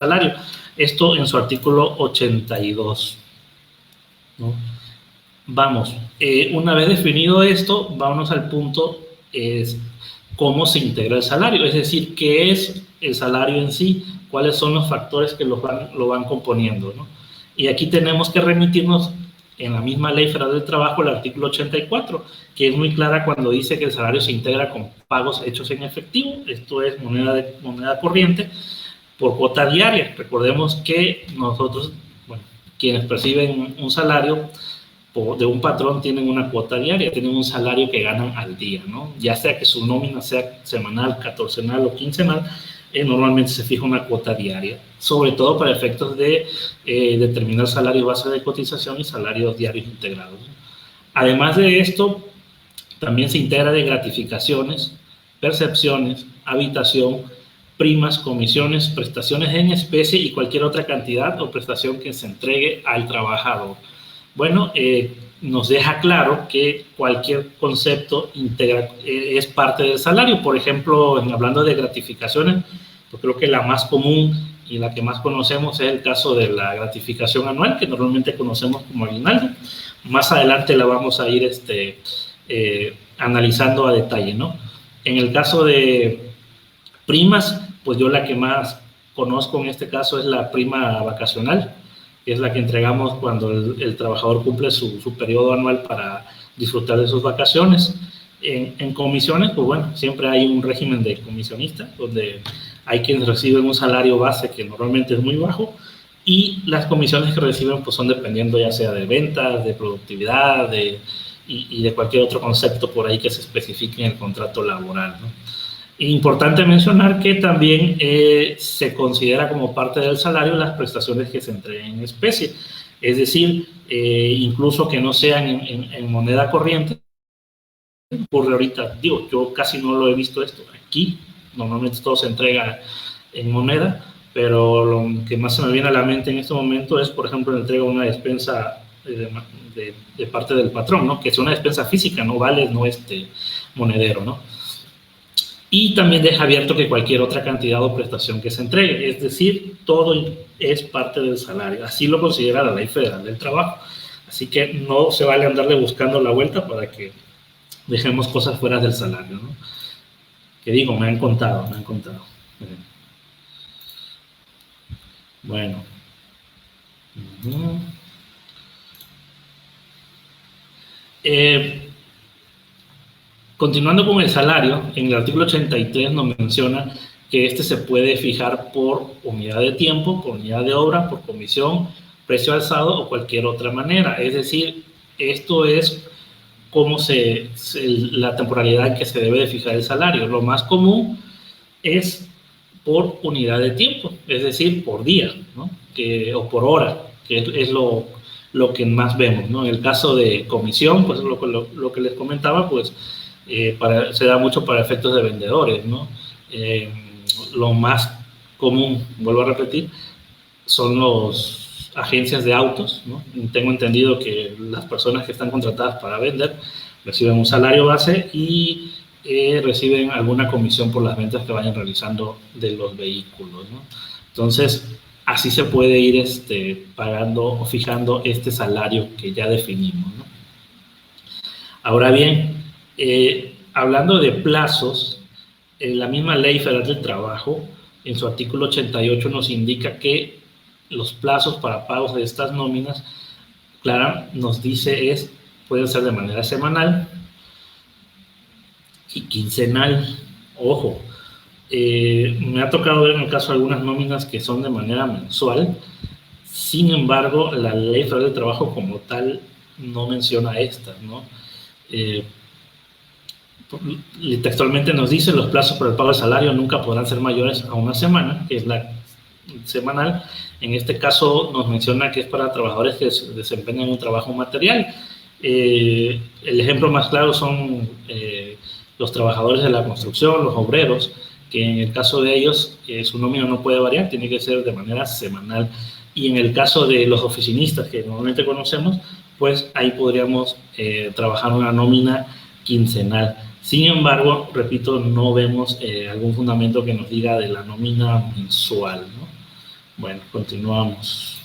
salario. Esto en su artículo 82, ¿no? Vamos, una vez definido esto, vámonos al punto, es cómo se integra el salario, es decir, qué es el salario en sí, cuáles son los factores que lo van componiendo, ¿no? Y aquí tenemos que remitirnos en la misma Ley Federal del Trabajo, el artículo 84, que es muy clara cuando dice que el salario se integra con pagos hechos en efectivo, esto es moneda corriente, por cuota diaria. Recordemos que nosotros, bueno, quienes perciben un salario de un patrón tienen una cuota diaria, tienen un salario que ganan al día, ¿no? Ya sea que su nómina sea semanal, catorcenal o quincenal, normalmente se fija una cuota diaria, sobre todo para efectos de determinar salario base de cotización y salarios diarios integrados. Además de esto, también se integra de gratificaciones, percepciones, habitación, primas, comisiones, prestaciones en especie y cualquier otra cantidad o prestación que se entregue al trabajador. Bueno, nos deja claro que cualquier concepto es parte del salario. Por ejemplo, hablando de gratificaciones, yo creo que la más común y la que más conocemos es el caso de la gratificación anual, que normalmente conocemos como aguinaldo. Más adelante la vamos a ir analizando a detalle, ¿no? En el caso de primas, pues yo la que más conozco en este caso es la prima vacacional, que es la que entregamos cuando el trabajador cumple su periodo anual para disfrutar de sus vacaciones. En comisiones, pues bueno, siempre hay un régimen de comisionista, donde hay quienes reciben un salario base que normalmente es muy bajo, y las comisiones que reciben pues son dependiendo ya sea de ventas, de productividad, y de cualquier otro concepto por ahí que se especifique en el contrato laboral, ¿no? Importante mencionar que también se considera como parte del salario las prestaciones que se entreguen en especie, es decir, incluso que no sean en moneda corriente. Ocurre ahorita, digo, yo casi no lo he visto esto aquí, normalmente todo se entrega en moneda, pero lo que más se me viene a la mente en este momento es, por ejemplo, la entrega de una despensa de parte del patrón, ¿no? Que es una despensa física, no vale, no monedero, ¿no? Y también deja abierto que cualquier otra cantidad o prestación que se entregue, es decir, todo es parte del salario, así lo considera la Ley Federal del Trabajo, así que no se vale andarle buscando la vuelta para que dejemos cosas fuera del salario, ¿no? Que digo, me han contado. Bueno. Continuando con el salario, en el artículo 83 nos menciona que este se puede fijar por unidad de tiempo, por unidad de obra, por comisión, precio alzado o cualquier otra manera. Es decir, esto es cómo la temporalidad en que se debe de fijar el salario. Lo más común es por unidad de tiempo, es decir, por día, ¿no? O por hora, que es lo que más vemos, ¿no? En el caso de comisión, pues lo que les comentaba, pues se da mucho para efectos de vendedores, ¿no? Lo más común, vuelvo a repetir, son las agencias de autos, ¿no? Tengo entendido que las personas que están contratadas para vender reciben un salario base y reciben alguna comisión por las ventas que vayan realizando de los vehículos, ¿no? Entonces, así se puede ir pagando o fijando este salario que ya definimos, ¿no? Ahora bien, hablando de plazos, la misma Ley Federal del Trabajo, en su artículo 88, nos indica que los plazos para pagos de estas nóminas, Clara nos dice pueden ser de manera semanal y quincenal. Ojo, me ha tocado ver en el caso de algunas nóminas que son de manera mensual. Sin embargo, la Ley Federal del Trabajo como tal no menciona estas, ¿no? Textualmente nos dice: los plazos para el pago del salario nunca podrán ser mayores a una semana, que es la semanal. En este caso nos menciona que es para trabajadores que desempeñan un trabajo material. El ejemplo más claro son los trabajadores de la construcción, los obreros, que en el caso de ellos su nómina no puede variar, tiene que ser de manera semanal. Y en el caso de los oficinistas que normalmente conocemos, pues ahí podríamos trabajar una nómina quincenal. Sin embargo, repito, no vemos algún fundamento que nos diga de la nómina mensual, ¿no? Bueno, continuamos.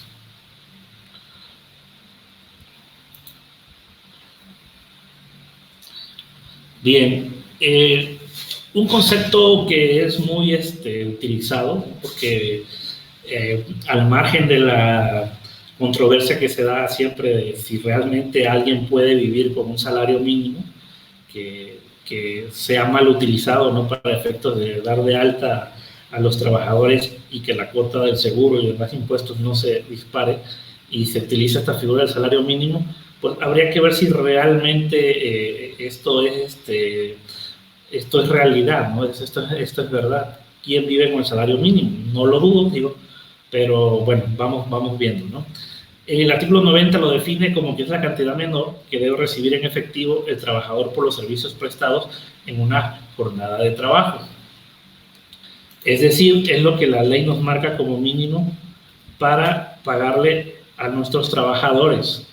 Bien, un concepto que es muy utilizado, porque al margen de la controversia que se da siempre de si realmente alguien puede vivir con un salario mínimo, que sea mal utilizado, ¿no?, para efectos de dar de alta a los trabajadores y que la cuota del seguro y demás impuestos no se dispare y se utiliza esta figura del salario mínimo, pues habría que ver si realmente esto es realidad, ¿no? Esto es verdad. ¿Quién vive con el salario mínimo? No lo dudo, digo, pero bueno, vamos viendo, ¿no? El artículo 90 lo define como que es la cantidad menor que debe recibir en efectivo el trabajador por los servicios prestados en una jornada de trabajo. Es decir, es lo que la ley nos marca como mínimo para pagarle a nuestros trabajadores.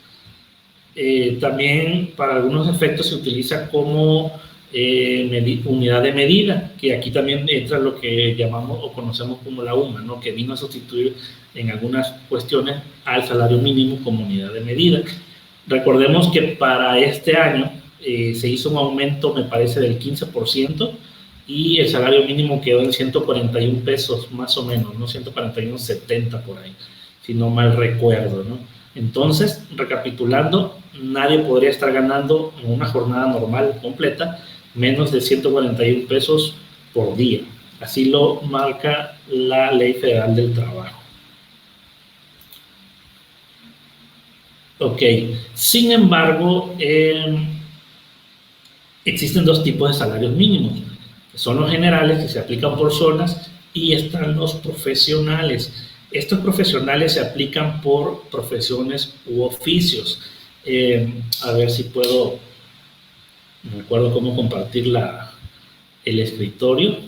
También para algunos efectos se utiliza como unidad de medida, que aquí también entra lo que llamamos o conocemos como la UMA, ¿no?, que vino a sustituir en algunas cuestiones al salario mínimo como unidad de medida. Recordemos que para este año se hizo un aumento, me parece, del 15%, y el salario mínimo quedó en 141 pesos más o menos, ¿no? 141.70 por ahí, si no mal recuerdo, ¿no? Entonces, recapitulando, nadie podría estar ganando en una jornada normal completa menos de 141 pesos por día. Así lo marca la Ley Federal del Trabajo. Ok, sin embargo, existen dos tipos de salarios mínimos. Son los generales, que se aplican por zonas, y están los profesionales. Estos profesionales se aplican por profesiones u oficios. A ver si puedo, no recuerdo cómo compartir el escritorio.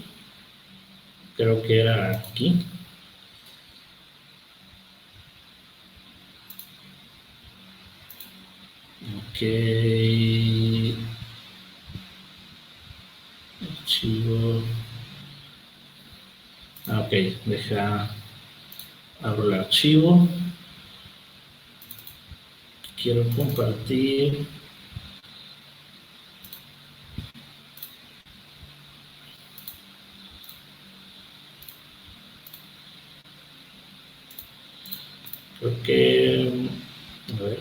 Creo que era aquí. Ok. Archivo. Ok, abro el archivo. Quiero compartir. Creo que, a ver.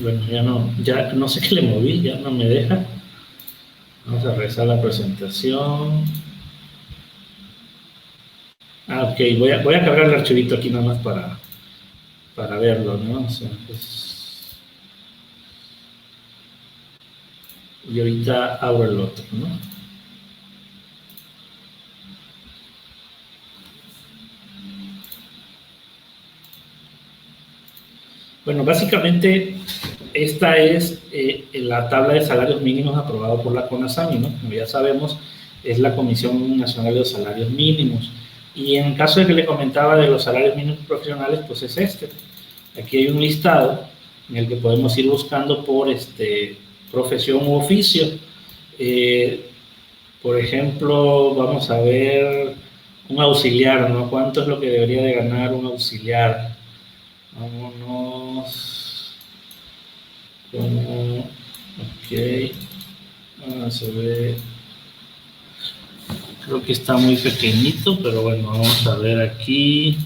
Bueno, ya no sé qué le moví, ya no me deja. Vamos a regresar a la presentación. Ok, voy a cargar el archivito aquí nada más para verlo, ¿no? O sea, pues, y ahorita abro el otro, ¿no? Bueno, básicamente esta es la tabla de salarios mínimos aprobada por la CONASAMI, ¿no? Como ya sabemos, es la Comisión Nacional de los Salarios Mínimos. Y en el caso de que le comentaba de los salarios mínimos profesionales, pues es este. Aquí hay un listado en el que podemos ir buscando por profesión u oficio. Por ejemplo, vamos a ver un auxiliar, ¿no? ¿Cuánto es lo que debería de ganar un auxiliar? Vámonos. Ok. Vamos a ver. Creo que está muy pequeñito, pero bueno, vamos a ver aquí.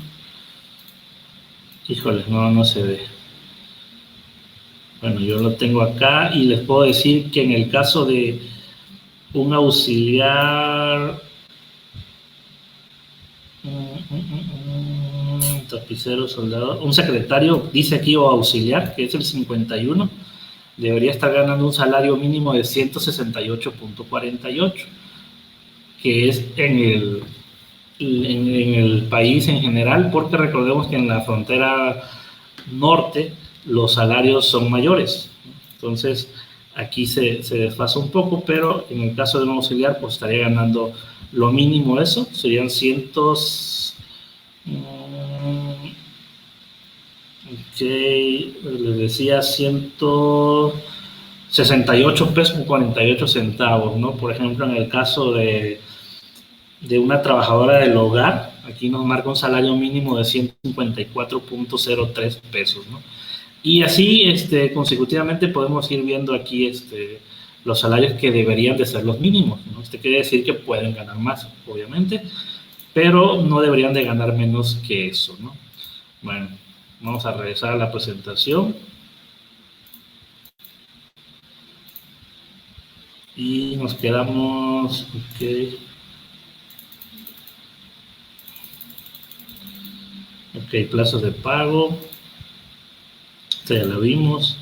Híjole, no se ve. Bueno, yo lo tengo acá y les puedo decir que en el caso de un auxiliar, tapicero, soldador, un secretario, dice aquí, o auxiliar, que es el 51, debería estar ganando un salario mínimo de 168.48, que es en el país en general, porque recordemos que en la frontera norte los salarios son mayores. Entonces, aquí se desfasa un poco, pero en el caso de un auxiliar, pues estaría ganando lo mínimo eso, serían ok, les decía 168 68 pesos con 48 centavos, ¿no? Por ejemplo, en el caso de una trabajadora del hogar, aquí nos marca un salario mínimo de 154.03 pesos, ¿no? Y así consecutivamente podemos ir viendo aquí los salarios que deberían de ser los mínimos, ¿no? Quiere decir que pueden ganar más, obviamente, pero no deberían de ganar menos que eso, ¿no? Bueno, vamos a regresar a la presentación. Y nos quedamos, ok, plazos de pago, ya lo vimos,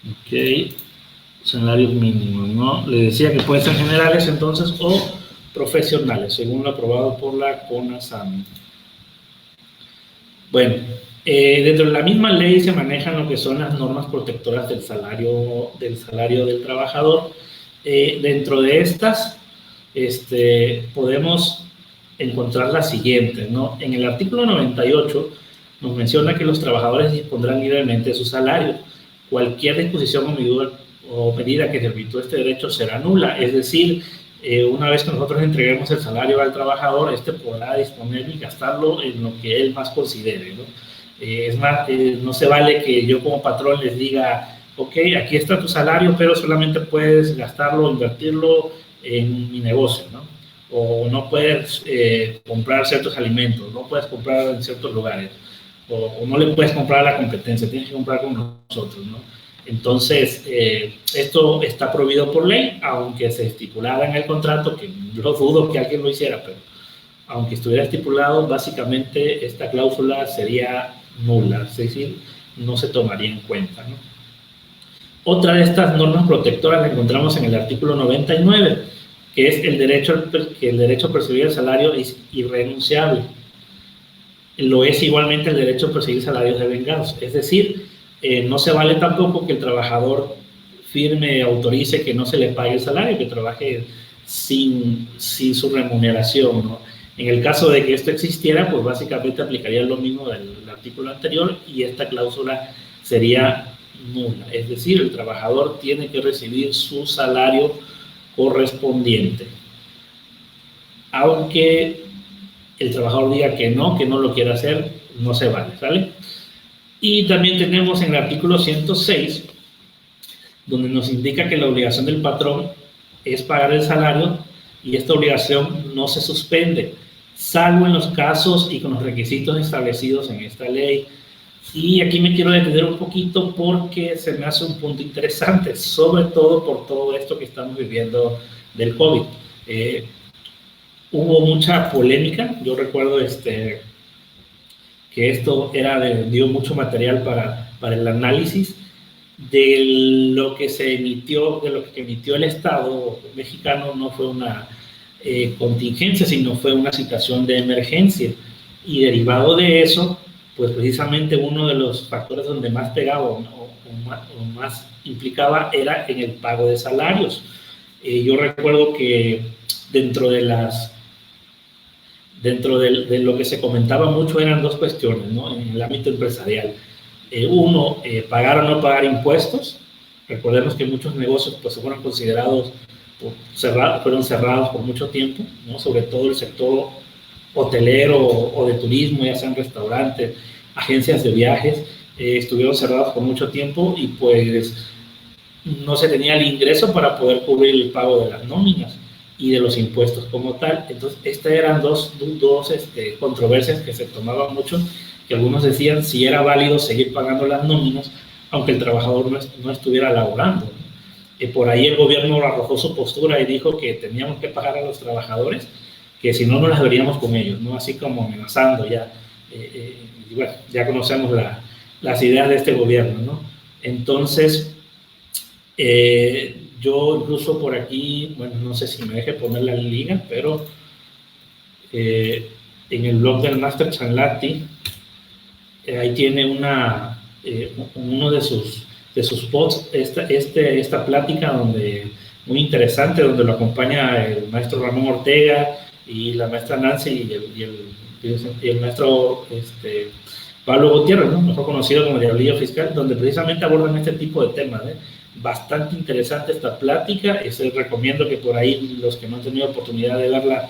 ok, salarios mínimos, ¿no? Le decía que pueden ser generales entonces o profesionales, según lo aprobado por la CONASAMI. Bueno, dentro de la misma ley se manejan lo que son las normas protectoras del salario del trabajador. Dentro de estas, podemos encontrar las siguientes, ¿no? En el artículo 98 nos menciona que los trabajadores dispondrán libremente de su salario. Cualquier disposición o medida que desvirtúe este derecho será nula, es decir, una vez que nosotros entreguemos el salario al trabajador, podrá disponer y gastarlo en lo que él más considere, ¿no? Es más, no se vale que yo como patrón les diga, ok, aquí está tu salario, pero solamente puedes gastarlo, invertirlo en mi negocio, ¿no? O no puedes comprar ciertos alimentos, no puedes comprar en ciertos lugares, o no le puedes comprar a la competencia, tienes que comprar con nosotros, ¿no? Entonces, esto está prohibido por ley, aunque se estipulara en el contrato, que yo dudo que alguien lo hiciera, pero aunque estuviera estipulado, básicamente esta cláusula sería nula, es decir, no se tomaría en cuenta, ¿no? Otra de estas normas protectoras la encontramos en el artículo 99, que es el derecho a percibir el salario es irrenunciable. Lo es igualmente el derecho a percibir salarios devengados, es decir, no se vale tampoco que el trabajador firme, autorice que no se le pague el salario, que trabaje sin su remuneración, ¿no? En el caso de que esto existiera, pues básicamente aplicaría lo mismo del artículo anterior y esta cláusula sería nula. Es decir, el trabajador tiene que recibir su salario correspondiente. Aunque el trabajador diga que no lo quiere hacer, no se vale, ¿sale? Y también tenemos en el artículo 106, donde nos indica que la obligación del patrón es pagar el salario y esta obligación no se suspende, salvo en los casos y con los requisitos establecidos en esta ley. Y aquí me quiero detener un poquito porque se me hace un punto interesante, sobre todo por todo esto que estamos viviendo del COVID. Hubo mucha polémica, yo recuerdo que esto dio mucho material para el análisis de lo que se emitió, de lo que emitió el Estado mexicano. No fue una contingencia, sino fue una situación de emergencia. Y derivado de eso, pues precisamente uno de los factores donde más pegaba o más implicaba era en el pago de salarios. Yo recuerdo que dentro de lo que se comentaba mucho eran dos cuestiones, ¿no? En el ámbito empresarial. Uno, pagar o no pagar impuestos. Recordemos que muchos negocios pues, fueron considerados fueron cerrados por mucho tiempo, ¿no? Sobre todo el sector hotelero o de turismo, ya sean restaurantes, agencias de viajes, estuvieron cerrados por mucho tiempo y pues no se tenía el ingreso para poder cubrir el pago de las nóminas y de los impuestos como tal. Entonces, estas eran dos controversias que se tomaban mucho, que algunos decían si era válido seguir pagando las nóminas, aunque el trabajador no estuviera laborando, ¿no? Por ahí el gobierno arrojó su postura y dijo que teníamos que pagar a los trabajadores, que si no, no las veríamos con ellos, ¿no? Así como amenazando ya. Y bueno, ya conocemos las ideas de este gobierno, ¿no? Entonces, yo incluso por aquí, bueno, no sé si me deje poner la liga, pero en el blog del Master Chanlati, ahí tiene uno de sus posts, esta plática muy interesante, donde lo acompaña el maestro Ramón Ortega y la maestra Nancy y el maestro Pablo Gutiérrez, ¿no? Mejor conocido como Diablillo Fiscal, donde precisamente abordan este tipo de temas, bastante interesante esta plática. Recomiendo que por ahí los que no han tenido oportunidad de verla